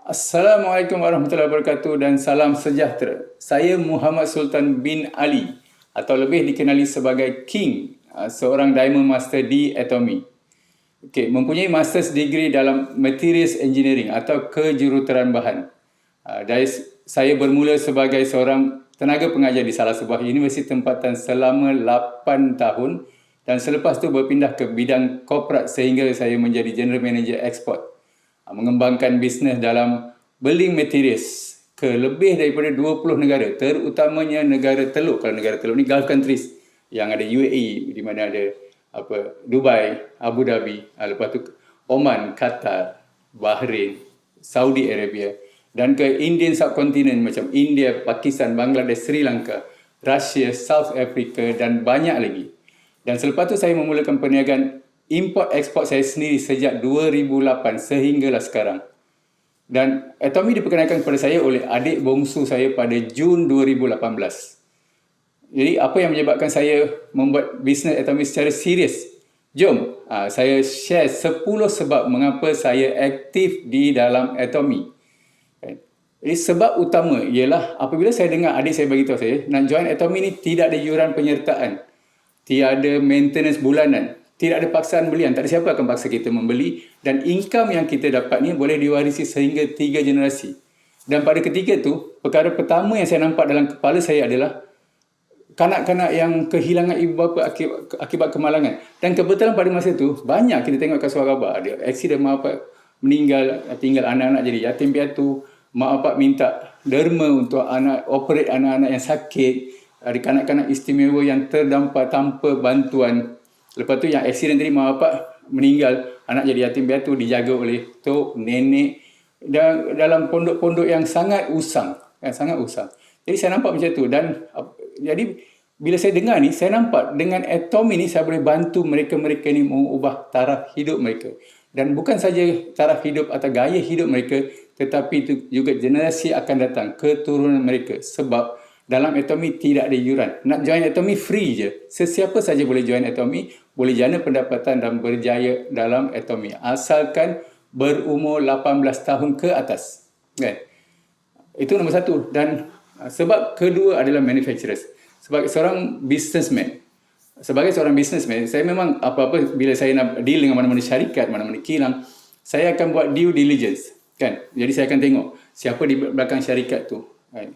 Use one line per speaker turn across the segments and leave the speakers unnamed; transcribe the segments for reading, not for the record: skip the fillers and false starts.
Assalamualaikum warahmatullahi wabarakatuh dan salam sejahtera. Saya Muhammad Sultan bin Ali atau lebih dikenali sebagai King, seorang Diamond Master di Atomy. Mempunyai Master's Degree dalam Materials Engineering atau kejuruteraan bahan. Saya bermula sebagai seorang tenaga pengajar di salah sebuah universiti tempatan selama 8 tahun dan selepas itu berpindah ke bidang korporat sehingga saya menjadi General Manager Export. Mengembangkan bisnes dalam building materials ke lebih daripada 20 negara, terutamanya negara teluk. Kalau negara teluk ni Gulf countries yang ada UAE, di mana ada Dubai, Abu Dhabi, lepas tu Oman, Qatar, Bahrain, Saudi Arabia, dan ke Indian subcontinent macam India, Pakistan, Bangladesh, Sri Lanka, Russia, South Africa dan banyak lagi. Dan selepas tu saya memulakan perniagaan import-export saya sendiri sejak 2008 sehinggalah sekarang. Dan Atomy diperkenalkan kepada saya oleh adik bongsu saya pada Jun 2018. Jadi apa yang menyebabkan saya membuat bisnes Atomy secara serius? Jom saya share 10 sebab mengapa saya aktif di dalam Atomy. Jadi sebab utama ialah apabila saya dengar adik saya beritahu saya nak join Atomy ni tidak ada yuran penyertaan, tiada maintenance bulanan, tidak ada paksaan belian, tak ada siapa akan paksa kita membeli dan income yang kita dapat ni boleh diwarisi sehingga 3 generasi. Dan pada ketika tu, perkara pertama yang saya nampak dalam kepala saya adalah kanak-kanak yang kehilangan ibu bapa akibat kemalangan. Dan kebetulan pada masa tu, banyak kita tengok kat suara khabar, ada aksiden mak bapak meninggal, tinggal anak-anak jadi yatim piatu, mak bapak minta derma untuk operate anak-anak yang sakit, ada kanak-kanak istimewa yang terdampar tanpa bantuan. Lepas tu yang aksiden tadi mak bapak meninggal, anak jadi yatim piatu dijaga oleh tok, nenek dan dalam pondok-pondok yang sangat usang, sangat usang. Jadi saya nampak macam tu dan jadi bila saya dengar ni, saya nampak dengan Atomy ni saya boleh bantu mereka-mereka ni mengubah taraf hidup mereka. Dan bukan saja taraf hidup atau gaya hidup mereka, tetapi itu juga generasi akan datang, keturunan mereka. Sebab dalam Atomy tidak ada yuran. Nak join Atomy free je. Sesiapa saja boleh join Atomy, boleh jana pendapatan dan berjaya dalam Atomy. Asalkan berumur 18 tahun ke atas. Kan? Itu nombor satu. Dan sebab kedua adalah manufacturers. Sebagai seorang businessman, saya memang apa-apa bila saya nak deal dengan mana-mana syarikat, mana-mana kilang, saya akan buat due diligence. Kan? Jadi saya akan tengok siapa di belakang syarikat tu. Kan?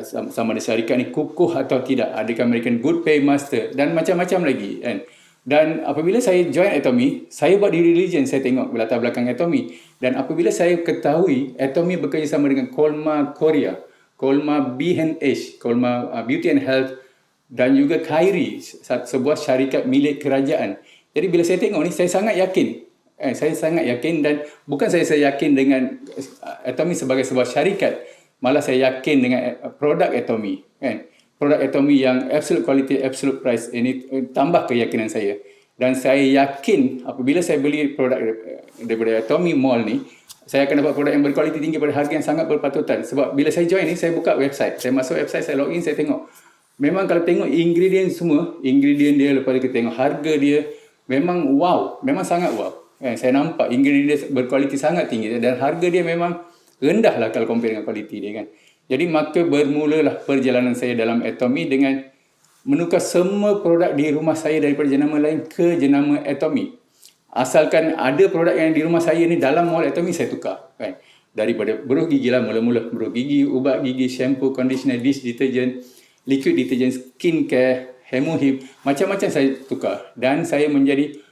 Sama ada syarikat ni kukuh atau tidak, adakah mereka good pay master dan macam-macam lagi kan. Dan apabila saya join Atomy, saya buat due diligence, saya tengok latar belakang Atomy dan apabila saya ketahui Atomy bekerjasama dengan Colma Korea, Colma B&H, Colma Beauty and Health dan juga Kyrie, sebuah syarikat milik kerajaan. Jadi bila saya tengok ni saya sangat yakin. Saya sangat yakin dan bukan saya yakin dengan Atomy sebagai sebuah syarikat, malah saya yakin dengan produk Atomy, kan? Produk Atomy yang absolute quality, absolute price, ini tambah keyakinan saya. Dan saya yakin apabila saya beli produk daripada Atomy Mall ni, saya akan dapat produk yang berkualiti tinggi pada harga yang sangat berpatutan. Sebab bila saya join ni, saya buka website. Saya masuk website, saya login, saya tengok. Memang kalau tengok ingredient semua, ingredient dia, lepas kita tengok harga dia, memang wow, memang sangat wow. Saya nampak ingredient dia berkualiti sangat tinggi dan harga dia memang rendah lah kalau compare dengan kualiti dia kan. Jadi maka bermulalah perjalanan saya dalam Atomy dengan menukar semua produk di rumah saya daripada jenama lain ke jenama Atomy. Asalkan ada produk yang di rumah saya ni dalam mall Atomy saya tukar kan. Daripada beruh gigi lah, mula-mula beruh gigi, ubat gigi, shampoo, conditioner, dish detergent, liquid detergent, skin care, hemohim, macam-macam saya tukar. Dan saya menjadi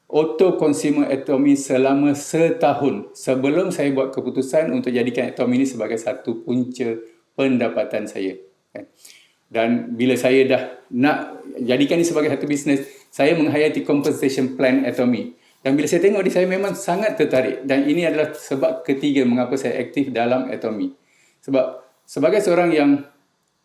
auto consumer Atomy selama setahun sebelum saya buat keputusan untuk jadikan Atomy ini sebagai satu punca pendapatan saya. Dan bila saya dah nak jadikan ini sebagai satu bisnes, saya menghayati compensation plan Atomy. Dan bila saya tengok ni, saya memang sangat tertarik. Dan ini adalah sebab ketiga mengapa saya aktif dalam Atomy. Sebab sebagai seorang yang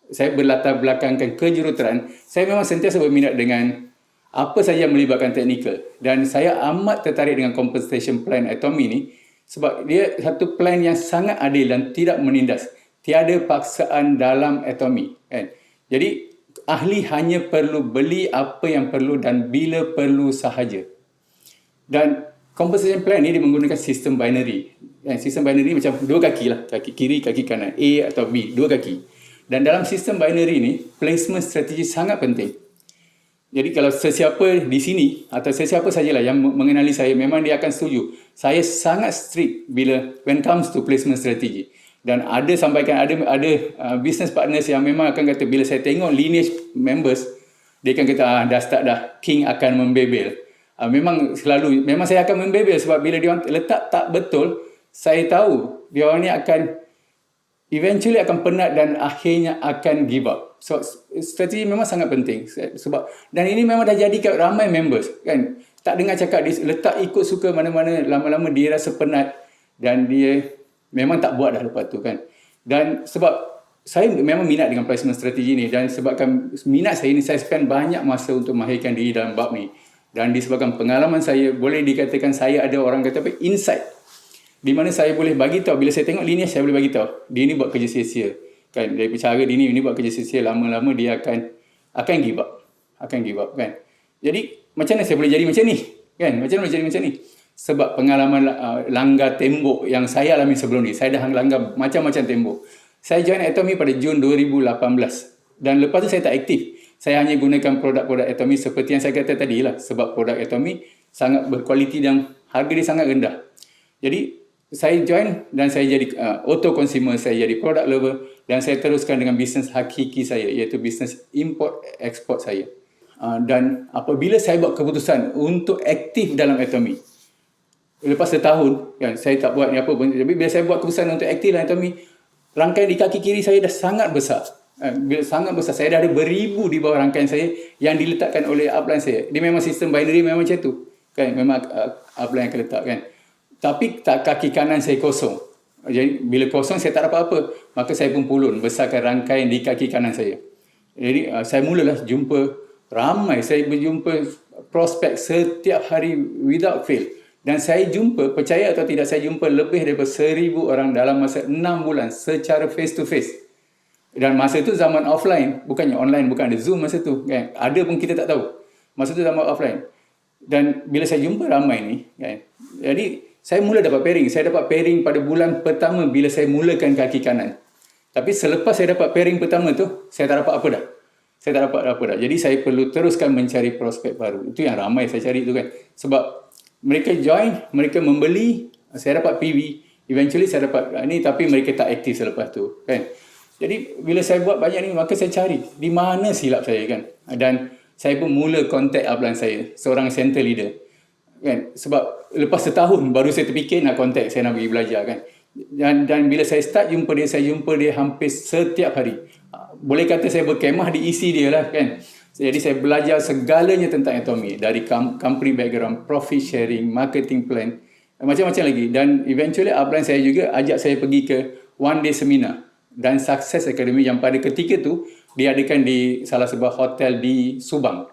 saya berlatar belakangkan kejuruteraan, saya memang sentiasa berminat dengan apa saja yang melibatkan teknikal. Dan saya amat tertarik dengan compensation plan Atomy ni sebab dia satu plan yang sangat adil dan tidak menindas. Tiada paksaan dalam Atomy. Kan? Jadi ahli hanya perlu beli apa yang perlu dan bila perlu sahaja. Dan compensation plan ni dia menggunakan sistem binary. Sistem binary macam dua kaki lah, kaki kiri, kaki kanan, A atau B, dua kaki. Dan dalam sistem binary ni, placement strategi sangat penting. Jadi kalau sesiapa di sini atau sesiapa sajalah yang mengenali saya, memang dia akan setuju. Saya sangat strict bila when comes to placement strategi. Dan ada business partners yang memang akan kata bila saya tengok lineage members, dia akan kata dah start dah, King akan membebel. Memang saya akan membebel sebab bila dia letak tak betul, saya tahu dia orang ni akan eventually akan penat dan akhirnya akan give up. So strategi memang sangat penting sebab dan ini memang dah jadi kat ramai members kan. Tak dengar cakap dia letak ikut suka mana-mana, lama-lama dia rasa penat dan dia memang tak buat dah lepas tu kan. Dan sebab saya memang minat dengan placement strategi ni dan sebabkan minat saya ni, saya spend banyak masa untuk mahirkan diri dalam bab ni. Dan disebabkan pengalaman saya, boleh dikatakan saya ada orang kata apa, insight. Di mana saya boleh bagi tahu, bila saya tengok lineage saya boleh bagi tahu dia ni buat kerja sia-sia kan. Dari cara dia ni buat kerja sia-sia, lama-lama dia akan give up. Akan give up kan. Jadi macam mana saya boleh jadi macam ni kan? Macam mana boleh jadi macam ni? Sebab pengalaman langgar tembok yang saya alami sebelum ni. Saya dah langgar macam-macam tembok. Saya join Atomy pada Jun 2018 dan lepas tu saya tak aktif. Saya hanya gunakan produk-produk Atomy seperti yang saya kata tadi lah. Sebab produk Atomy sangat berkualiti dan harga dia sangat rendah. Jadi saya join dan saya jadi auto consumer, saya jadi product lover dan saya teruskan dengan bisnes hakiki saya, iaitu bisnes import export saya. Dan apabila saya buat keputusan untuk aktif dalam Atomy, lepas setahun kan, saya tak buat ni apa pun, tapi bila saya buat keputusan untuk aktif dalam Atomy, rangkaian di kaki kiri saya dah sangat besar. Sangat besar. Saya dah ada beribu di bawah rangkaian saya yang diletakkan oleh upline saya. Dia memang sistem binary memang macam tu kan, memang upline yang akan letak kan. Tapi kaki kanan saya kosong. Jadi bila kosong saya tak dapat apa, maka saya pun pulun besarkan rangkaian di kaki kanan saya. Jadi saya mulalah jumpa ramai, saya berjumpa prospek setiap hari without fail. Dan saya jumpa, percaya atau tidak, saya jumpa lebih daripada 1,000 orang dalam masa 6 bulan secara face to face. Dan masa itu zaman offline, bukannya online, bukan ada Zoom masa tu kan. Ada pun kita tak tahu. Masa tu zaman offline. Dan bila saya jumpa ramai ni kan, jadi saya mula dapat pairing. Saya dapat pairing pada bulan pertama bila saya mulakan kaki kanan. Tapi selepas saya dapat pairing pertama tu, saya tak dapat apa dah. Saya tak dapat apa dah. Jadi saya perlu teruskan mencari prospek baru. Itu yang ramai saya cari tu kan. Sebab mereka join, mereka membeli, saya dapat PV. Eventually saya dapat ni, tapi mereka tak aktif selepas tu kan. Jadi bila saya buat banyak ni, maka saya cari di mana silap saya kan. Dan saya pun mula contact upline saya, seorang center leader. Kan? Sebab lepas setahun baru saya terfikir nak contact, saya nak pergi belajar kan. Dan bila saya start jumpa dia, saya jumpa dia hampir setiap hari. Boleh kata saya berkemah di isi dia lah kan. Jadi saya belajar segalanya tentang Atomy. Dari company background, profit sharing, marketing plan, macam-macam lagi. Dan eventually upline saya juga ajak saya pergi ke one day seminar dan Success Academy yang pada ketika tu diadakan di salah sebuah hotel di Subang,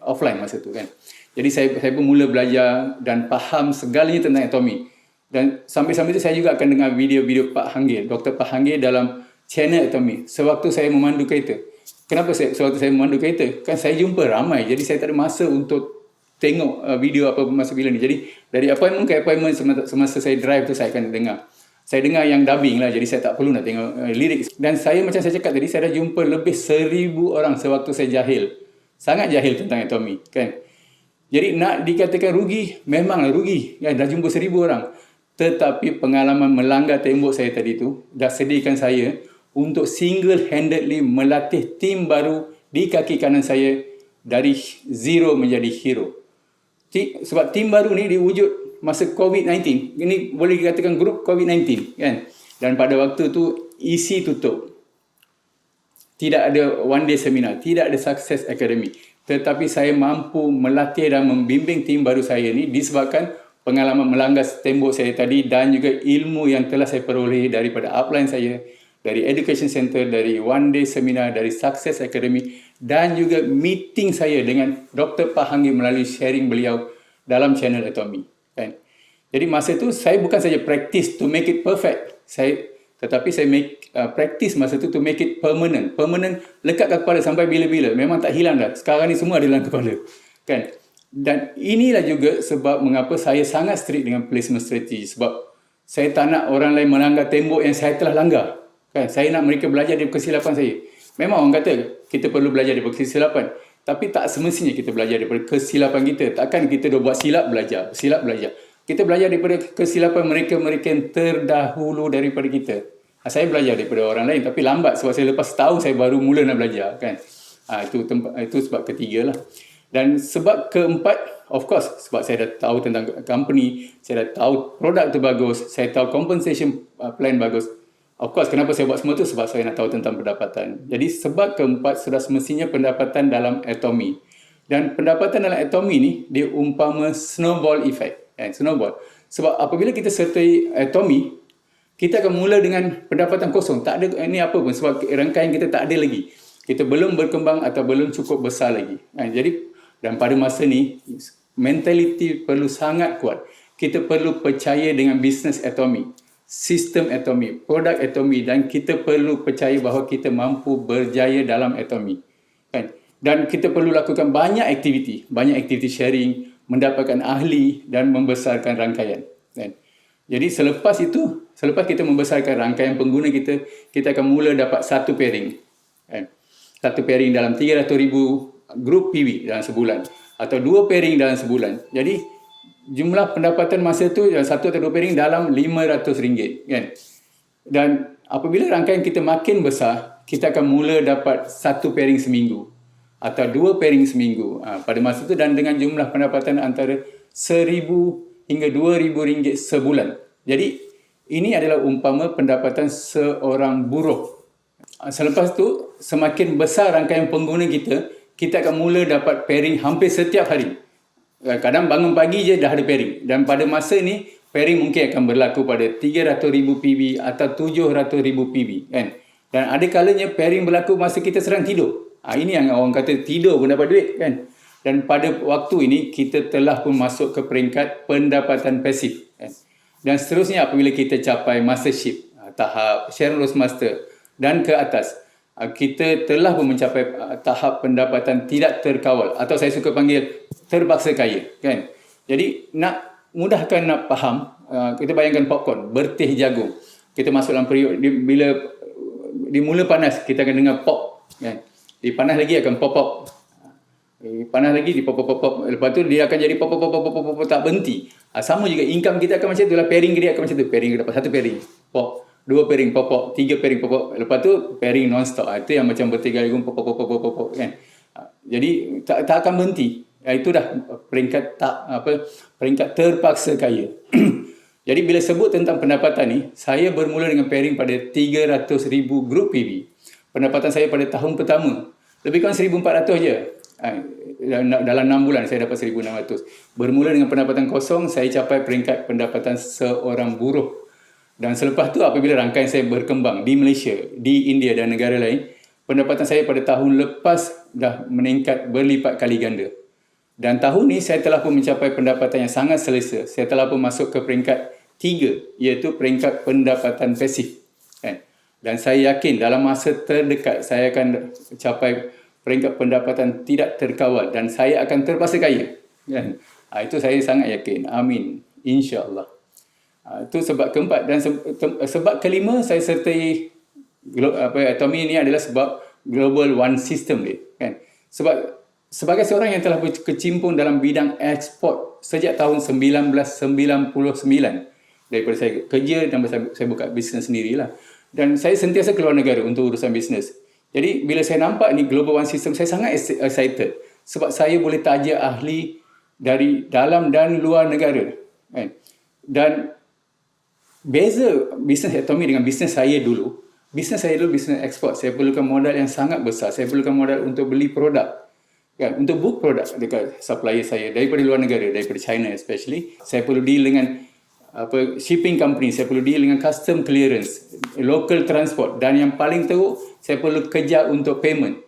offline masa tu kan. Jadi saya pun mula belajar dan faham segalanya tentang Atomy. Dan sambil-sambil tu saya juga akan dengar video-video Pak Hanggil, Dr. Pak Hanggil dalam channel Atomy sewaktu saya memandu kereta. Kenapa sewaktu saya memandu kereta? Kan saya jumpa ramai, jadi saya tak ada masa untuk tengok video apa masa bila ni. Jadi dari appointment ke appointment semasa saya drive tu saya akan dengar. Saya dengar yang dubbing lah, jadi saya tak perlu nak tengok lirik. Dan saya macam saya cakap tadi, saya dah jumpa lebih 1,000 orang sewaktu saya jahil. Sangat jahil tentang Atomy kan. Jadi nak dikatakan rugi, memanglah rugi. Dah jumpa 1,000 orang. Tetapi pengalaman melanggar tembok saya tadi tu dah sediakan saya untuk single-handedly melatih tim baru di kaki kanan saya dari zero menjadi hero. Sebab tim baru ni diwujud masa COVID-19. Ini boleh dikatakan grup COVID-19 kan. Dan pada waktu tu isi tutup. Tidak ada one day seminar, tidak ada Success Academy. Tetapi saya mampu melatih dan membimbing tim baru saya ni disebabkan pengalaman melanggar tembok saya tadi dan juga ilmu yang telah saya peroleh daripada upline saya, dari Education Center, dari one day seminar, dari Success Academy dan juga meeting saya dengan Dr. Pak Hanggil melalui sharing beliau dalam channel Atomy kan. Jadi masa tu saya bukan saja practice to make it perfect, tetapi saya practice masa tu to make it permanent. Permanent lekat kat kepala sampai bila-bila. Memang tak hilang dah. Sekarang ni semua ada dalam kepala kan. Dan inilah juga sebab mengapa saya sangat strict dengan placement strategy. Sebab Saya tak nak orang lain melanggar tembok yang saya telah langgar. Kan? Saya nak mereka belajar daripada kesilapan saya. Memang orang kata kita perlu belajar daripada kesilapan. Tapi tak semestinya kita belajar daripada kesilapan kita. Takkan kita dah buat silap belajar. Kita belajar daripada kesilapan mereka-mereka yang terdahulu daripada kita. Saya belajar daripada orang lain tapi lambat sebab saya lepas setahun saya baru mula nak belajar. Kan? Itu sebab ketiga lah. Dan sebab keempat, of course, sebab saya dah tahu tentang company, saya dah tahu produk tu bagus, saya tahu compensation plan bagus. Of course, kenapa saya buat semua tu? Sebab saya nak tahu tentang pendapatan. Jadi sebab keempat sudah semestinya pendapatan dalam Atomy. Dan pendapatan dalam Atomy ni, dia umpama snowball effect. Snowball. Sebab apabila kita sertai Atomy, kita akan mula dengan pendapatan kosong. Tak ada ini apa pun sebab rangkaian kita tak ada lagi. Kita belum berkembang atau belum cukup besar lagi. Jadi dan pada masa ni, mentaliti perlu sangat kuat. Kita perlu percaya dengan bisnes Atomy, sistem Atomy, produk Atomy dan kita perlu percaya bahawa kita mampu berjaya dalam Atomy. Kan? Dan kita perlu lakukan banyak aktiviti sharing, mendapatkan ahli dan membesarkan rangkaian. Kan? Jadi selepas kita membesarkan rangkaian pengguna kita, kita akan mula dapat satu pairing. Kan? Satu pairing dalam 300,000 grup PV dalam sebulan atau 2 pairing dalam sebulan. Jadi jumlah pendapatan masa tu 1 atau 2 pairing dalam RM500 kan. Dan apabila rangkaian kita makin besar, kita akan mula dapat 1 pairing seminggu atau 2 pairing seminggu pada masa tu dan dengan jumlah pendapatan antara RM1,000 hingga RM2,000 sebulan. Jadi ini adalah umpama pendapatan seorang buruh. Selepas tu semakin besar rangkaian pengguna kita akan mula dapat pairing hampir setiap hari. Kadang bangun pagi je dah ada pairing. Dan pada masa ni, pairing mungkin akan berlaku pada 300,000 PV atau 700,000 PV. Kan? Dan ada kalanya pairing berlaku masa kita sedang tidur. Ini yang orang kata tidur pun dapat duit. Kan? Dan pada waktu ini, kita telah pun masuk ke peringkat pendapatan pasif. Kan? Dan seterusnya apabila kita capai mastership, tahap Shareholders Master dan ke atas, kita telah pun mencapai tahap pendapatan tidak terkawal atau saya suka panggil terpaksa kaya, kan? Jadi nak mudahkan nak faham, kita bayangkan popcorn, berteh jagung. Kita masuk dalam periuk bila dimula panas, kita akan dengar pop, kan? Panas lagi akan pop. Panas lagi di pop. Lepas tu dia akan jadi pop tak berhenti. Sama juga income kita akan macam itulah, pairing dia akan macam tu. Pairing dapat 1 pairing, pop. 2 pairing pop, 3 pairing pop. Lepas tu pairing non-stop. Itu yang macam bertiga jagung pop kan. Jadi tak akan berhenti. Itu dah peringkat peringkat terpaksa kaya. Jadi bila sebut tentang pendapatan ni, saya bermula dengan pairing pada 300,000 grup PV. Pendapatan saya pada tahun pertama lebih kurang 1,400 je. Dalam 6 bulan saya dapat 1,600. Bermula dengan pendapatan kosong, saya capai peringkat pendapatan seorang buruh. Dan selepas tu apabila rangkaian saya berkembang di Malaysia, di India dan negara lain, pendapatan saya pada tahun lepas dah meningkat berlipat kali ganda. Dan tahun ni saya telah pun mencapai pendapatan yang sangat selesa. Saya telah pun masuk ke peringkat 3, iaitu peringkat pendapatan pasif. Dan saya yakin dalam masa terdekat saya akan capai peringkat pendapatan tidak terkawal dan saya akan terpaksa kaya. Itu saya sangat yakin. Amin. InsyaAllah. Itu sebab keempat. Dan sebab kelima saya sertai Atomy ini adalah sebab Global One System dia. Kan? Sebab sebagai seorang yang telah berkecimpung dalam bidang ekspor sejak tahun 1999, daripada saya kerja dan saya buka bisnes sendirilah. Dan saya sentiasa keluar negara untuk urusan bisnes. Jadi bila saya nampak ni Global One System, saya sangat excited. Sebab saya boleh tajak ahli dari dalam dan luar negara. Kan? Dan beza bisnes Atomy dengan bisnes saya dulu. Bisnes saya dulu bisnes ekspor. Saya perlukan modal yang sangat besar. Saya perlukan modal untuk beli produk. Kan? Untuk book produk dekat supplier saya daripada luar negara, daripada China especially. Saya perlu deal dengan shipping company, saya perlu deal dengan custom clearance, local transport dan yang paling teruk, saya perlu kejar untuk payment.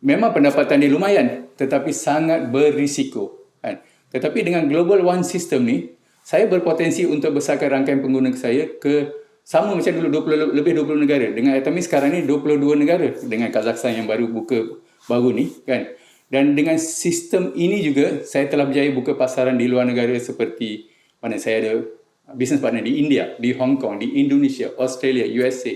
Memang pendapatan dia lumayan tetapi sangat berisiko. Kan? Tetapi dengan Global One System ni, saya berpotensi untuk besarkan rangkaian pengguna saya ke sama macam dulu lebih 20 negara. Dengan Atomy sekarang ni 22 negara dengan Kazakhstan yang baru ni, kan. Dan dengan sistem ini juga saya telah berjaya buka pasaran di luar negara seperti mana saya ada business partner di India, di Hong Kong, di Indonesia, Australia, USA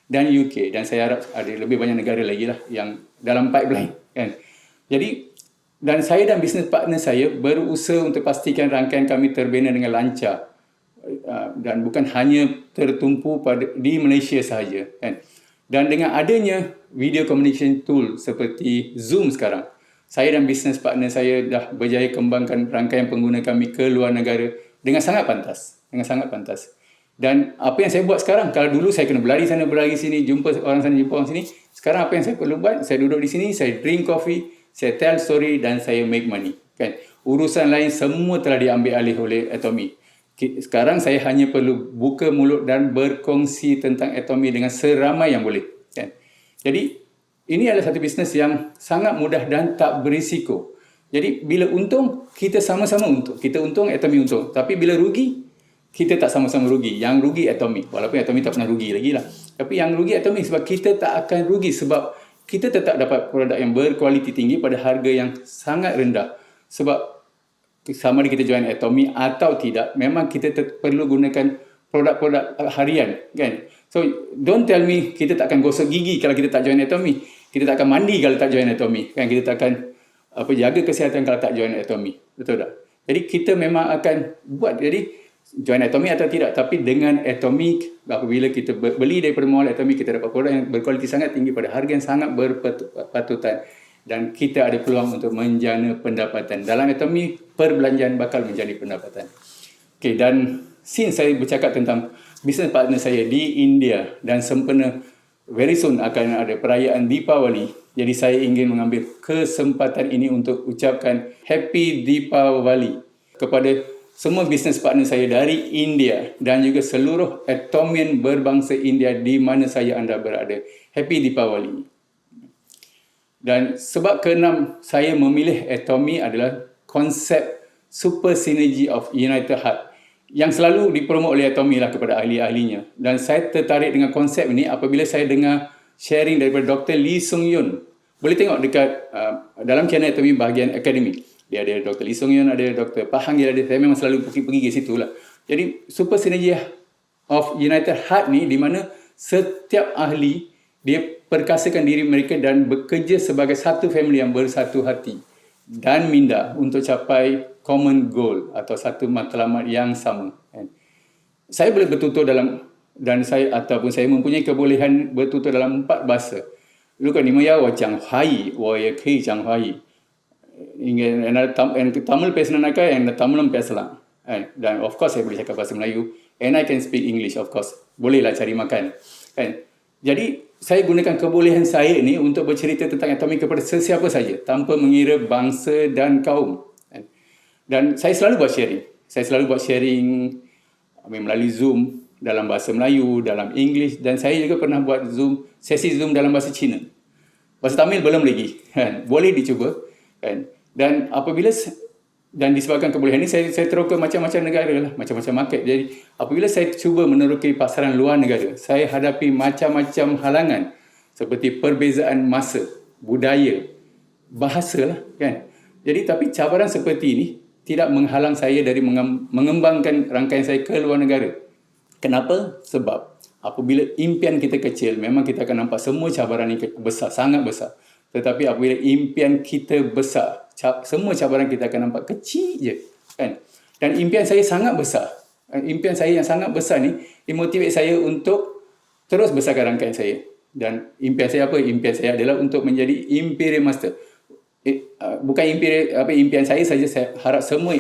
dan UK, dan saya harap ada lebih banyak negara lagi lah yang dalam pipeline kan. Jadi dan saya dan business partner saya berusaha untuk pastikan rangkaian kami terbina dengan lancar dan bukan hanya tertumpu di Malaysia sahaja kan. Dan dengan adanya video communication tool seperti Zoom sekarang, saya dan business partner saya dah berjaya kembangkan rangkaian pengguna kami ke luar negara dengan sangat pantas, Dan apa yang saya buat sekarang, kalau dulu saya kena berlari sana berlari sini, jumpa orang sana jumpa orang sini, sekarang apa yang saya perlu buat, saya duduk di sini, saya drink coffee, saya tell story dan saya make money kan. Urusan lain semua telah diambil alih oleh Atomy. Sekarang saya hanya perlu buka mulut dan berkongsi tentang Atomy dengan seramai yang boleh kan. Jadi ini adalah satu bisnes yang sangat mudah dan tak berisiko. Jadi bila untung, kita sama-sama untung. Kita untung, Atomy untung. Tapi bila rugi, kita tak sama-sama rugi. Yang rugi Atomy. Walaupun Atomy tak pernah rugi lagi lah. Tapi yang rugi Atomy sebab kita tak akan rugi. Sebab kita tetap dapat produk yang berkualiti tinggi pada harga yang sangat rendah. Sebab sama ada kita join Atomy atau tidak, memang kita perlu gunakan produk-produk harian kan. So don't tell me kita tak akan gosok gigi kalau kita tak join Atomy. Kita tak akan mandi kalau tak join Atomy kan. Kita tak akan jaga kesihatan kalau tak join Atomy. Betul tak? Jadi kita memang akan buat. Jadi join Atomy atau tidak, tapi dengan Atomy, apabila kita beli daripada mall Atomy, kita dapat produk yang berkualiti sangat tinggi pada harga yang sangat berpatutan. Dan kita ada peluang untuk menjana pendapatan. Dalam Atomy, perbelanjaan bakal menjadi pendapatan. Okay, dan since saya bercakap tentang business partner saya di India dan sempena very soon akan ada perayaan Deepawali, jadi saya ingin mengambil kesempatan ini untuk ucapkan Happy Deepawali kepada semua business partner saya dari India dan juga seluruh Atomian berbangsa India di mana saja anda berada. Happy Deepawali. Dan sebab keenam saya memilih Atomy adalah konsep Super Synergy of United Heart yang selalu dipromot oleh Atomy lah kepada ahli-ahlinya. Dan saya tertarik dengan konsep ini apabila saya dengar sharing daripada Dr. Lee Sung Yun. Boleh tengok dekat dalam channel Atomy bahagian akademik. Dia ada Dr. Lee Sung Yun, ada Dr. Pahang, ada. Saya memang selalu pergi ke situ lah. Jadi Super Synergy of United Heart ni di mana setiap ahli dia perkasakan diri mereka dan bekerja sebagai satu family yang bersatu hati dan minda untuk capai common goal atau satu matlamat yang sama. Saya boleh bertutur dalam dan saya ataupun saya mempunyai kebolehan bertutur dalam 4 bahasa. 如果你们要我讲华语，我也可以讲华语。எனக்கு தமிழ் பேசணும்னாக்கா எனக்கு தமிழும் பேசலாம். Dan of course saya boleh cakap bahasa Melayu and I can speak English of course. Bolehlah cari makan. Jadi saya gunakan kebolehan saya ni untuk bercerita tentang Atomy kepada sesiapa saja tanpa mengira bangsa dan kaum. Dan saya selalu buat sharing. Saya selalu buat sharing melalui Zoom dalam bahasa Melayu, dalam English, dan saya juga pernah buat sesi Zoom dalam bahasa Cina. Bahasa Tamil belum lagi. Boleh dicuba. Dan apabila disebabkan kebolehan ini, saya terus ke macam-macam negara lah, macam-macam market. Jadi apabila saya cuba meneroka pasaran luar negara, saya hadapi macam-macam halangan seperti perbezaan masa, budaya, bahasa lah kan. Jadi tapi cabaran seperti ini tidak menghalang saya dari mengembangkan rangkaian saya ke luar negara. Kenapa? Sebab apabila impian kita kecil, memang kita akan nampak semua cabaran ini besar, sangat besar. Tetapi apabila impian kita besar, semua cabaran kita akan nampak kecil je kan. Dan impian saya sangat besar. Impian saya yang sangat besar ni dimotivate saya untuk terus besarkan rangkaian saya. Dan impian saya apa? Impian saya adalah untuk menjadi Imperial Master. Bukan impian saya saja, saya harap semua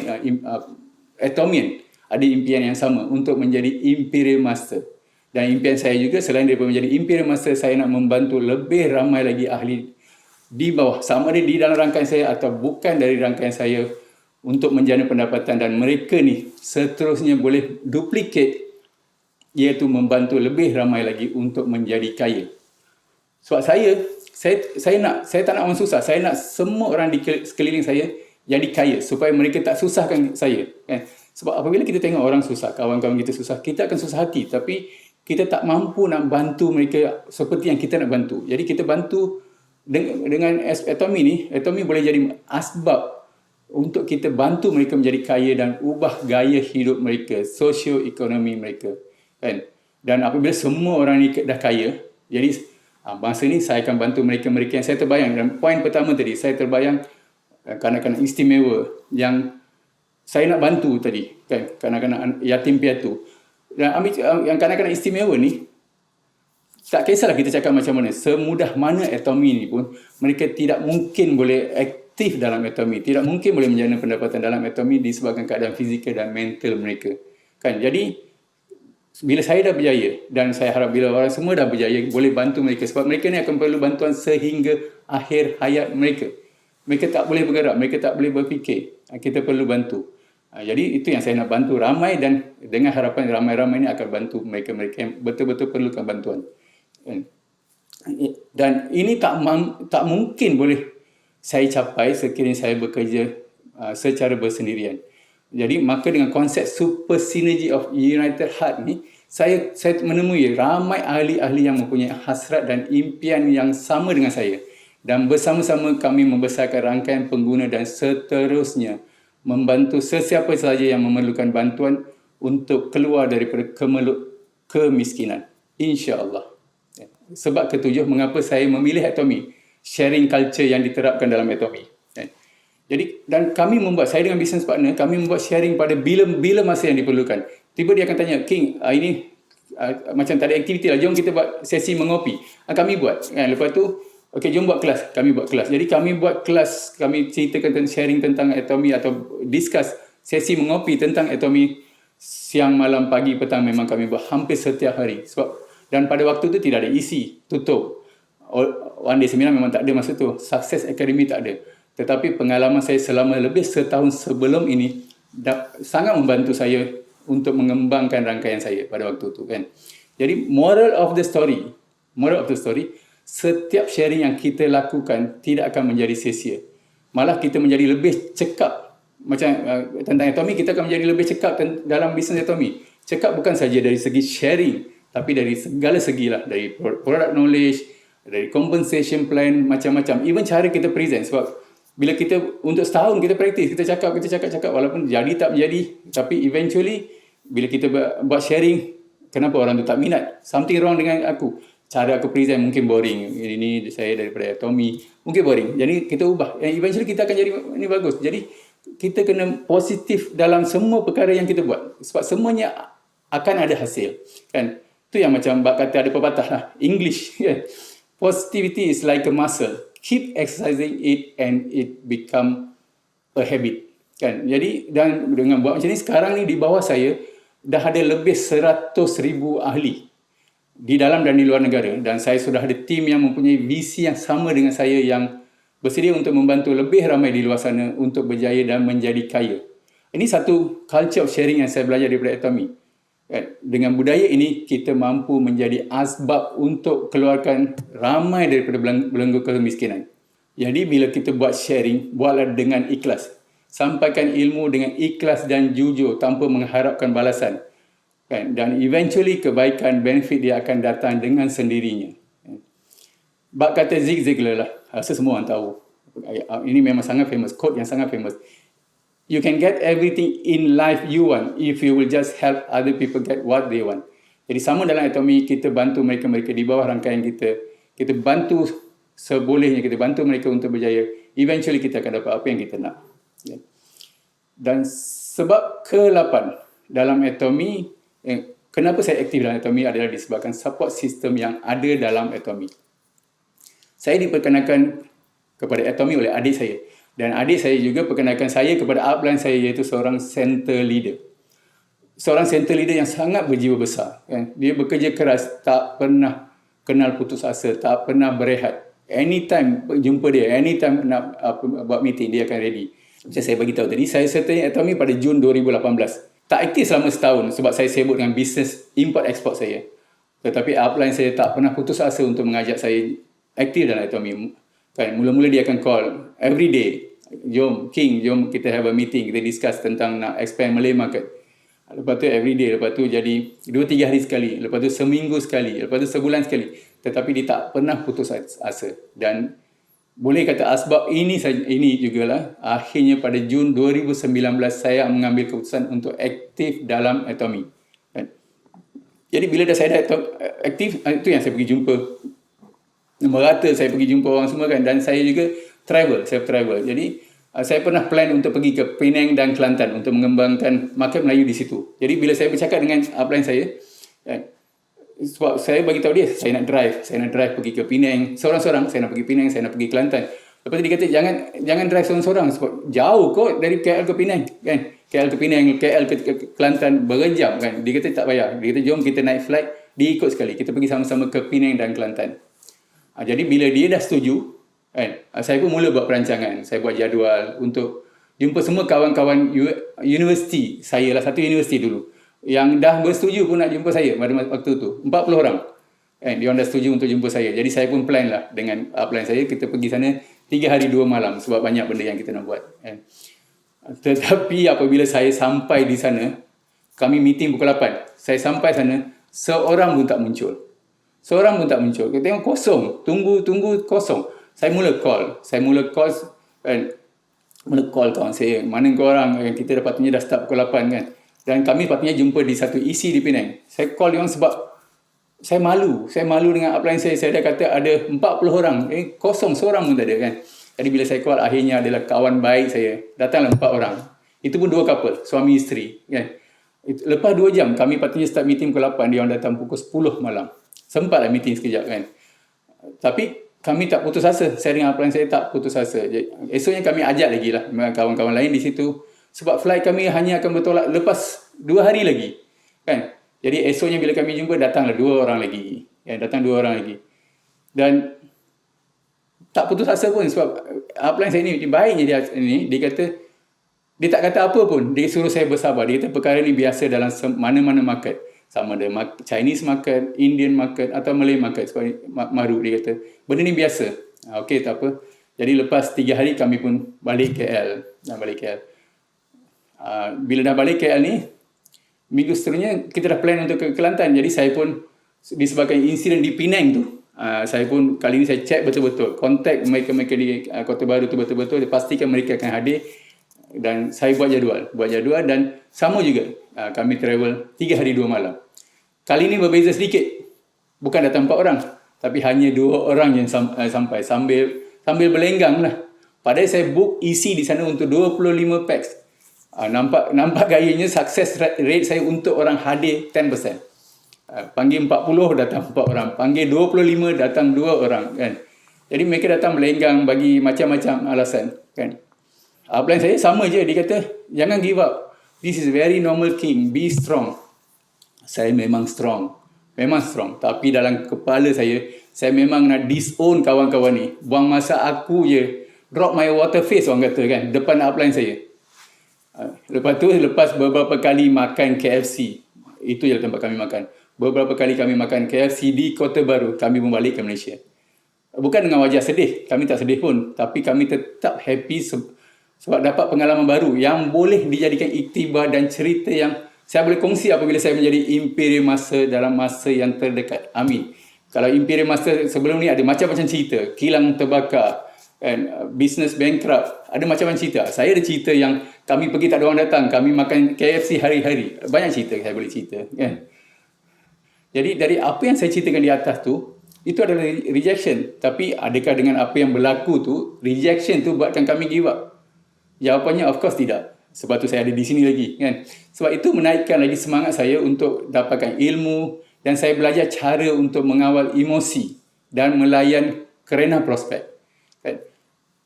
Atomian ada impian yang sama untuk menjadi Imperial Master. Dan impian saya juga selain daripada menjadi Imperial Master, saya nak membantu lebih ramai lagi ahli di bawah, sama ada di dalam rangkaian saya atau bukan dari rangkaian saya, untuk menjana pendapatan, dan mereka ni seterusnya boleh duplicate, iaitu membantu lebih ramai lagi untuk menjadi kaya. Sebab saya tak nak orang susah. Saya nak semua orang di sekeliling saya jadi kaya supaya mereka tak susahkan saya kan? Sebab apabila kita tengok orang susah, kawan-kawan kita susah, kita akan susah hati, tapi kita tak mampu nak bantu mereka seperti yang kita nak bantu. Jadi kita bantu dengan Atomy ni. Atomy boleh jadi asbab untuk kita bantu mereka menjadi kaya dan ubah gaya hidup mereka, sosioekonomi mereka. Kan? Dan apabila semua orang ni dah kaya, jadi masa ni saya akan bantu mereka-mereka yang saya terbayang. Dan poin pertama tadi, saya terbayang kanak-kanak istimewa yang saya nak bantu tadi, kan, kanak-kanak yatim piatu. Dan yang kanak-kanak istimewa ni, tak kisahlah kita cakap macam mana, semudah mana Atomy ni pun, mereka tidak mungkin boleh aktif dalam Atomy, tidak mungkin boleh menjana pendapatan dalam Atomy disebabkan keadaan fizikal dan mental mereka. Kan, jadi bila saya dah berjaya, dan saya harap bila orang semua dah berjaya, boleh bantu mereka, sebab mereka ni akan perlu bantuan sehingga akhir hayat mereka. Mereka tak boleh bergerak, mereka tak boleh berfikir. Kita perlu bantu. Jadi itu yang saya nak bantu ramai, dan dengan harapan ramai-ramai ini akan bantu mereka-mereka yang betul-betul perlukan bantuan. Dan ini tak mungkin boleh saya capai sekiranya saya bekerja secara bersendirian. Jadi maka dengan konsep super synergy of United Heart ni, saya menemui ramai ahli-ahli yang mempunyai hasrat dan impian yang sama dengan saya. Dan bersama-sama kami membesarkan rangkaian pengguna dan seterusnya membantu sesiapa sahaja yang memerlukan bantuan untuk keluar daripada kemiskinan. InsyaAllah. Sebab ketujuh, mengapa saya memilih Atomy? Sharing culture yang diterapkan dalam Atomy. Jadi, dan kami membuat, saya dengan business partner, kami membuat sharing pada bila masa yang diperlukan. Tiba dia akan tanya, King, ini macam tak ada aktiviti lah, jom kita buat sesi mengopi. Kami buat. Lepas tu, okey, jom buat kelas. Kami buat kelas. Jadi kami buat kelas, kami ceritakan tentang sharing tentang Atomy atau discuss sesi mengopi tentang Atomy siang, malam, pagi, petang, memang kami buat hampir setiap hari. Dan pada waktu tu tidak ada isi, tutup. One Day Seminar memang tak ada masa tu. Success Academy tak ada. Tetapi pengalaman saya selama lebih setahun sebelum ini sangat membantu saya untuk mengembangkan rangkaian saya pada waktu tu, kan. Jadi moral of the story, setiap sharing yang kita lakukan tidak akan menjadi sia-sia. Malah kita menjadi lebih cekap. Macam tentang Atomy, kita akan menjadi lebih cekap dalam bisnes Atomy. Cekap bukan saja dari segi sharing, tapi dari segala segi lah. Dari product knowledge, dari compensation plan, macam-macam. Even cara kita present. Sebab bila kita untuk setahun kita praktis, kita cakap, walaupun jadi tak menjadi, tapi eventually bila kita buat sharing, kenapa orang tu tak minat? Something wrong dengan aku. Cara aku present mungkin boring. Ini saya daripada Atomy, mungkin boring. Jadi kita ubah. And eventually kita akan jadi ini bagus. Jadi kita kena positif dalam semua perkara yang kita buat. Sebab semuanya akan ada hasil. Kan? Itu yang macam bab kata ada pepatah lah. English. Positivity is like a muscle. Keep exercising it and it become a habit. Kan? Jadi dan dengan buat macam ni, sekarang ni di bawah saya dah ada lebih 100,000 ahli di dalam dan di luar negara, dan saya sudah ada tim yang mempunyai visi yang sama dengan saya, yang bersedia untuk membantu lebih ramai di luar sana untuk berjaya dan menjadi kaya. Ini satu culture of sharing yang saya belajar daripada Atomy. Dengan budaya ini, kita mampu menjadi asbab untuk keluarkan ramai daripada belenggu kemiskinan. Jadi bila kita buat sharing, buatlah dengan ikhlas. Sampaikan ilmu dengan ikhlas dan jujur tanpa mengharapkan balasan. Dan eventually kebaikan, benefit dia akan datang dengan sendirinya. Bab kata Zig Ziglar lah, rasa semua orang tahu. Ini memang sangat famous, quote yang sangat famous. You can get everything in life you want if you will just help other people get what they want. Jadi sama dalam Atomy, kita bantu mereka-mereka di bawah rangkaian kita. Kita bantu sebolehnya, kita bantu mereka untuk berjaya. Eventually kita akan dapat apa yang kita nak. Dan sebab ke-8 dalam Atomy, kenapa saya aktif dalam Atomy adalah disebabkan support system yang ada dalam Atomy. Saya diperkenalkan kepada Atomy oleh adik saya. Dan adik saya juga perkenalkan saya kepada upline saya, iaitu seorang center leader. Seorang center leader yang sangat berjiwa besar. Kan? Dia bekerja keras, tak pernah kenal putus asa, tak pernah berehat. Anytime jumpa dia, anytime nak buat meeting, dia akan ready. Macam saya bagi tahu tadi, saya sertai Atomy pada Jun 2018. Tak aktif selama setahun sebab saya sibuk dengan bisnes import-export saya. Tetapi upline saya tak pernah putus asa untuk mengajak saya aktif dalam Atomy. Kan, mula-mula dia akan call every day. Jom King, jom kita have a meeting, kita discuss tentang nak expand Malay market. Lepas tu every day, lepas tu jadi 2-3 hari sekali, lepas tu seminggu sekali, lepas tu sebulan sekali. Tetapi dia tak pernah putus asa. Dan boleh kata asbab ini saja, ini jugalah akhirnya pada Jun 2019 saya mengambil keputusan untuk aktif dalam Atomy. Kan? Jadi bila dah saya dah aktif, itu yang saya pergi jumpa merata, saya pergi jumpa orang semua kan, dan saya juga self travel. Jadi saya pernah plan untuk pergi ke Penang dan Kelantan untuk mengembangkan market Melayu di situ. Jadi bila saya bercakap dengan upline saya, kan, sebab saya bagi tahu dia saya nak drive pergi ke Penang seorang-seorang, saya nak pergi Penang, saya nak pergi Kelantan. Lepas tu dia kata jangan drive seorang-seorang sebab jauh kot dari KL ke Penang kan. KL ke Penang, KL ke Kelantan berjam kan. Dia kata tak payah. Dia kata jom kita naik flight, dia ikut sekali. Kita pergi sama-sama ke Penang dan Kelantan. Jadi bila dia dah setuju kan, saya pun mula buat perancangan. Saya buat jadual untuk jumpa semua kawan-kawan universiti saya lah, satu universiti dulu yang dah bersetuju pun nak jumpa saya pada waktu tu. 40 orang. Dia orang dah setuju untuk jumpa saya. Jadi saya pun plan lah dengan plan saya, kita pergi sana 3 hari 2 malam sebab banyak benda yang kita nak buat. Tetapi apabila saya sampai di sana, kami meeting pukul 8. Saya sampai sana, seorang pun tak muncul. Kita tengok kosong. Tunggu kosong. Saya mula call kawan saya. Mana korang? Kita patutnya dah start pukul 8 kan. Dan kami patutnya jumpa di satu EC di Penang. Saya call dia orang sebab saya malu dengan upline saya. Saya dah kata ada 40 orang. Kosong, seorang pun tak ada kan. Jadi bila saya call, akhirnya adalah kawan baik saya. Datanglah 4 orang. Itu pun 2 couple, suami isteri kan. Lepas 2 jam, kami patutnya start meeting pukul 8. Dia orang datang pukul 10 malam. Sempatlah meeting sekejap kan. Tapi kami tak putus asa. Saya dengan upline saya tak putus asa. Esoknya kami ajak lagi lah kawan-kawan lain di situ. Sebab flight kami hanya akan bertolak lepas 2 hari lagi. Kan? Jadi esoknya bila kami jumpa, datanglah 2 orang lagi. Datang 2 orang lagi. Dan tak putus asa pun sebab upline saya ni baiknya dia kata, dia tak kata apa pun. Dia suruh saya bersabar. Dia kata perkara ni biasa dalam mana-mana market. Sama ada Chinese market, Indian market atau Malay market. Sebab Maru dia kata, benda ni biasa. Okey, tak apa. Jadi lepas 3 hari kami pun balik KL. Bila dah balik KL ni, minggu seterusnya kita dah plan untuk ke Kelantan. Jadi saya pun disebabkan insiden di Penang tu, saya pun kali ni saya check betul-betul, kontak mereka di Kota Baru tu betul-betul, pastikan mereka akan hadir. Dan saya buat jadual dan sama juga kami travel 3 hari 2 malam. Kali ni berbeza sedikit, bukan datang 4 orang, tapi hanya 2 orang yang sampai sambil berlenggang lah. Padahal saya book isi di sana untuk 25 pax. Nampak gayanya success rate saya untuk orang hadir 10%. Panggil 40 datang 4 orang, panggil 25 datang 2 orang kan. Jadi mereka datang berlenggang bagi macam-macam alasan kan. Plan saya sama je, dia kata jangan give up. This is very normal King, be strong. Saya memang strong. Tapi dalam kepala saya memang nak disown kawan-kawan ni. Buang masa aku je. Drop my water face orang kata kan, depan upline saya. Lepas beberapa kali makan KFC. Itu je tempat kami makan. Beberapa kali kami makan KFC di Kota Baru, kami pun balik ke Malaysia. Bukan dengan wajah sedih, kami tak sedih pun. Tapi kami tetap happy sebab dapat pengalaman baru yang boleh dijadikan iktibar dan cerita yang saya boleh kongsi apabila saya menjadi Imperial Master dalam masa yang terdekat. Amin. Kalau Imperial Master sebelum ni ada macam-macam cerita. Kilang terbakar, business bankrupt. Ada macam-macam cerita. Saya ada cerita yang kami pergi tak ada orang datang. Kami makan KFC hari-hari. Banyak cerita saya boleh cerita. Kan? Jadi dari apa yang saya ceritakan di atas tu, itu adalah rejection. Tapi adakah dengan apa yang berlaku tu, rejection tu buatkan kami give up? Jawapannya of course tidak. Sebab tu saya ada di sini lagi kan. Sebab itu menaikkan lagi semangat saya untuk dapatkan ilmu dan saya belajar cara untuk mengawal emosi dan melayan kerana prospek. Kan?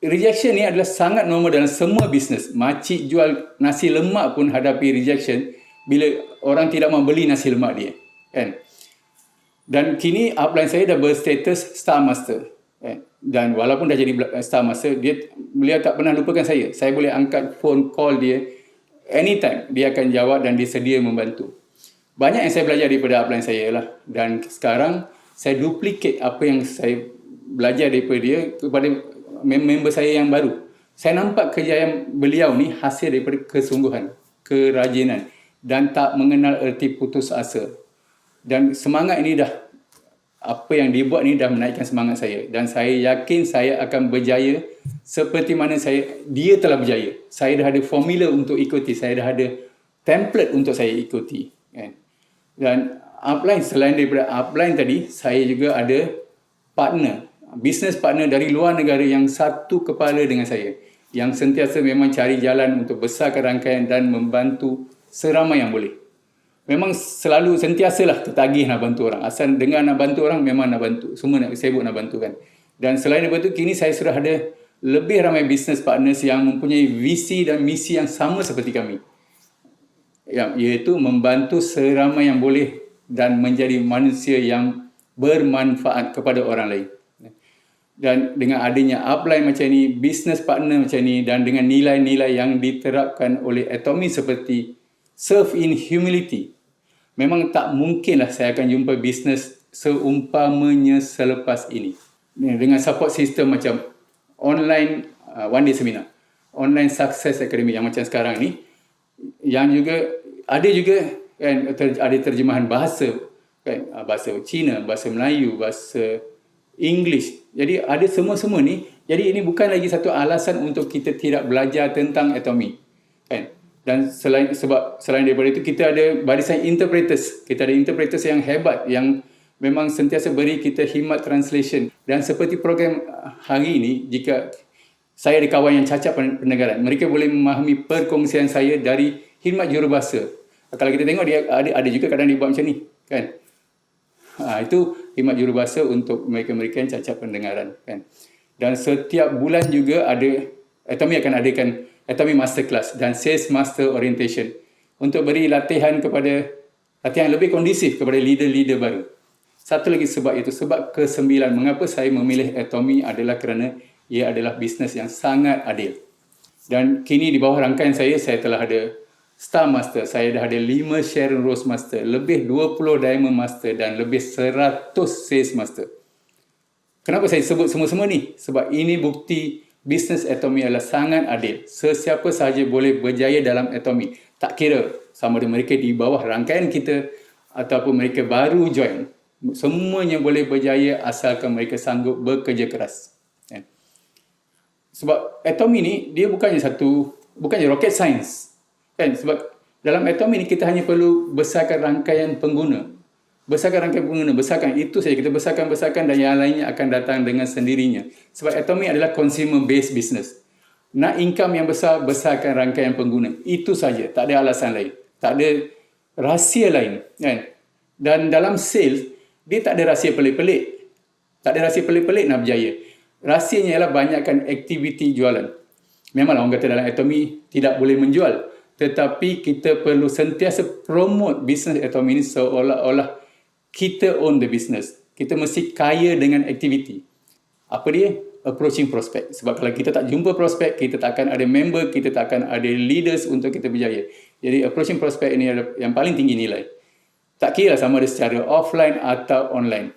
Rejection ni adalah sangat normal dalam semua bisnes. Makcik jual nasi lemak pun hadapi rejection bila orang tidak mahu beli nasi lemak dia. Kan? Dan kini upline saya dah berstatus Star Master. Dan walaupun dah jadi Star Master, beliau tak pernah lupakan saya. Saya boleh angkat phone call dia anytime. Dia akan jawab dan dia sedia membantu. Banyak yang saya belajar daripada upline saya lah. Dan sekarang saya duplicate apa yang saya belajar daripada dia kepada member saya yang baru. Saya nampak kejayaan beliau ni hasil daripada kesungguhan, kerajinan dan tak mengenal erti putus asa. Dan semangat ini dah apa yang dia buat ni dah menaikkan semangat saya, dan saya yakin saya akan berjaya seperti mana dia telah berjaya. Saya dah ada formula untuk ikuti, saya dah ada template untuk saya ikuti, kan. Dan upline, selain daripada upline tadi, saya juga ada partner, business partner dari luar negara yang satu kepala dengan saya, yang sentiasa memang cari jalan untuk besarkan rangkaian dan membantu seramai yang boleh. Memang selalu sentiasalah tertagih nak bantu orang. Asal dengar nak bantu orang, memang nak bantu. Semua nak sibuk nak bantu, kan. Dan selain daripada itu, kini saya sudah ada lebih ramai business partners yang mempunyai visi dan misi yang sama seperti kami, iaitu membantu seramai yang boleh dan menjadi manusia yang bermanfaat kepada orang lain. Dan dengan adanya upline macam ni, business partner macam ni, dan dengan nilai-nilai yang diterapkan oleh Atomy seperti serve in humility, memang tak mungkinlah saya akan jumpa bisnes seumpamanya selepas ini. Dengan support system macam online one day seminar, online success academy yang macam sekarang ni, yang juga ada kan, ada terjemahan bahasa, kan, bahasa Cina, bahasa Melayu, bahasa English. Jadi ada semua-semua ni. Jadi ini bukan lagi satu alasan untuk kita tidak belajar tentang Atomy, kan. Dan selain daripada itu, kita ada barisan interpreters. Kita ada interpreters yang hebat, yang memang sentiasa beri kita khidmat translation. Dan seperti program hari ini, jika saya ada kawan yang cacat pendengaran, mereka boleh memahami perkongsian saya dari khidmat jurubahasa. Kalau kita tengok, dia ada juga kadang dia buat macam ni, kan. Itu khidmat jurubahasa untuk mereka-mereka yang cacat pendengaran, kan. Dan setiap bulan juga Atomy akan adakan Atomy Masterclass dan Sales Master Orientation untuk beri latihan lebih kondisif kepada leader-leader baru. Satu lagi sebab ke-9 mengapa saya memilih Atomy adalah kerana ia adalah bisnes yang sangat adil. Dan kini di bawah rangkaian saya telah ada Star Master, saya dah ada 5 Sharon Rose Master, lebih 20 Diamond Master dan lebih 100 Sales Master. Kenapa saya sebut semua-semua ni? Sebab ini bukti bisnes Atomy adalah sangat adil. Sesiapa sahaja boleh berjaya dalam Atomy. Tak kira sama ada mereka di bawah rangkaian kita ataupun mereka baru join. Semuanya boleh berjaya asalkan mereka sanggup bekerja keras. Sebab Atomy ni, dia bukannya rocket science, kan? Sebab dalam Atomy ni kita hanya perlu besarkan rangkaian pengguna. Besarkan itu saja. Kita besarkan dan yang lainnya akan datang dengan sendirinya. Sebab Atomy adalah consumer based business. Nak income yang besar, besarkan rangkaian pengguna. Itu saja, tak ada alasan lain. Tak ada rahsia lain, kan? Dan dalam sales, dia tak ada rahsia pelik-pelik. Tak ada rahsia pelik-pelik nak berjaya. Rahsianya ialah banyakkan aktiviti jualan. Memanglah orang kata dalam Atomy tidak boleh menjual, tetapi kita perlu sentiasa promote bisnes Atomy ini seolah-olah kita own the business. Kita mesti kaya dengan aktiviti. Apa dia? Approaching prospect. Sebab kalau kita tak jumpa prospect, kita tak akan ada member, kita tak akan ada leaders untuk kita berjaya. Jadi approaching prospect ini adalah yang paling tinggi nilai. Tak kira sama ada secara offline atau online.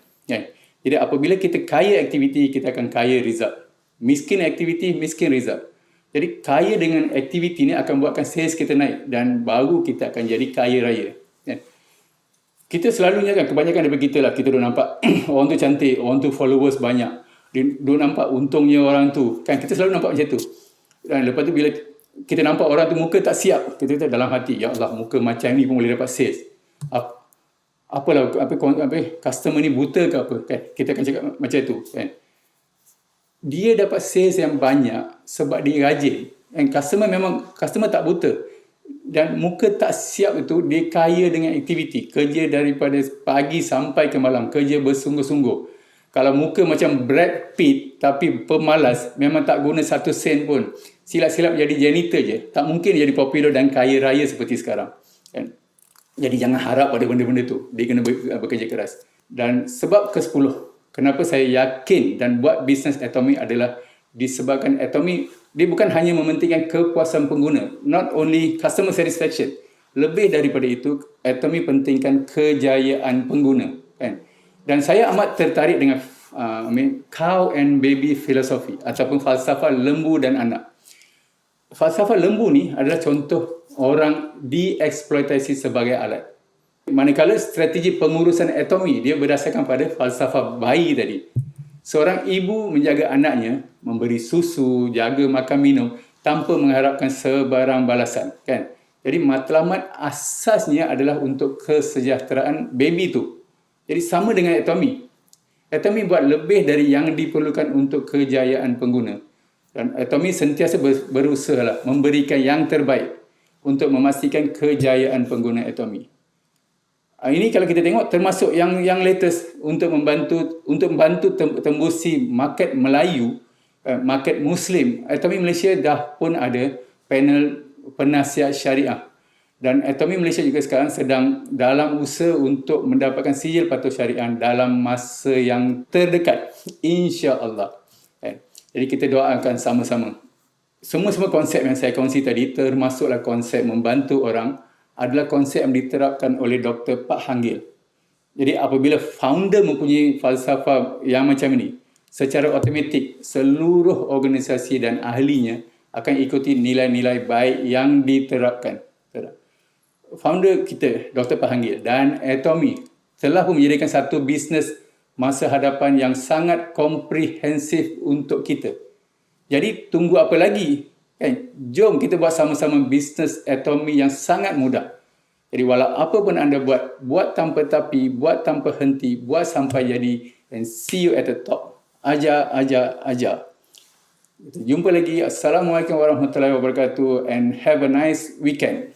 Jadi apabila kita kaya aktiviti, kita akan kaya result. Miskin aktiviti, miskin result. Jadi kaya dengan aktiviti ini akan buatkan sales kita naik dan baru kita akan jadi kaya raya. Kita selalunya kan, kebanyakan daripada kita lah, kita dah nampak orang tu cantik, orang tu followers banyak, dia nampak untungnya orang tu, kan, kita selalu nampak macam tu. Dan lepas tu bila kita nampak orang tu muka tak siap, kita kata dalam hati, ya Allah, muka macam ni pun boleh dapat sales. Customer ni buta ke apa, kan? Kita akan cakap macam tu, kan. Dia dapat sales yang banyak sebab dia rajin. And customer tak buta. Dan muka tak siap itu, dia kaya dengan aktiviti. Kerja daripada pagi sampai ke malam. Kerja bersungguh-sungguh. Kalau muka macam Brad Pitt tapi pemalas, memang tak guna 1 sen pun. Silap-silap jadi janitor je. Tak mungkin jadi popular dan kaya raya seperti sekarang, kan? Jadi jangan harap pada benda-benda tu. Dia kena bekerja keras. Dan sebab ke-10, kenapa saya yakin dan buat bisnes Atomy adalah disebabkan Atomy, dia bukan hanya mementingkan kepuasan pengguna, not only customer satisfaction. Lebih daripada itu, Atomy pentingkan kejayaan pengguna, kan? Dan saya amat tertarik dengan cow and baby philosophy ataupun falsafah lembu dan anak. Falsafah lembu ni adalah contoh orang dieksploitasi sebagai alat. Manakala strategi pengurusan atomi dia berdasarkan pada falsafah bayi tadi. Seorang ibu menjaga anaknya, memberi susu, jaga makan minum tanpa mengharapkan sebarang balasan, kan? Jadi matlamat asasnya adalah untuk kesejahteraan baby tu. Jadi sama dengan atomi. Atomi buat lebih dari yang diperlukan untuk kejayaan pengguna. Dan atomi sentiasa berusaha memberikan yang terbaik untuk memastikan kejayaan pengguna atomi. Ini kalau kita tengok termasuk yang latest untuk membantu tembusi market Melayu, market Muslim. Atomi Malaysia dah pun ada panel penasihat syariah. Dan Atomi Malaysia juga sekarang sedang dalam usaha untuk mendapatkan sijil patuh syariah dalam masa yang terdekat, insya-Allah. Jadi kita doakan sama-sama. Semua konsep yang saya kongsi tadi, termasuklah konsep membantu orang, adalah konsep yang diterapkan oleh Dr. Pak Hanggil. Jadi apabila founder mempunyai falsafah yang macam ini, secara automatik seluruh organisasi dan ahlinya akan ikuti nilai-nilai baik yang diterapkan. Founder kita, Dr. Pak Hanggil dan Atomi telah pun menjadikan satu bisnes masa hadapan yang sangat komprehensif untuk kita. Jadi tunggu apa lagi? Jom kita buat sama-sama bisnes Atomi yang sangat mudah. Jadi walau apa pun anda buat tanpa tapi, buat tanpa henti, buat sampai jadi, and see you at the top. Ajar. Jumpa lagi. Assalamualaikum warahmatullahi wabarakatuh and have a nice weekend.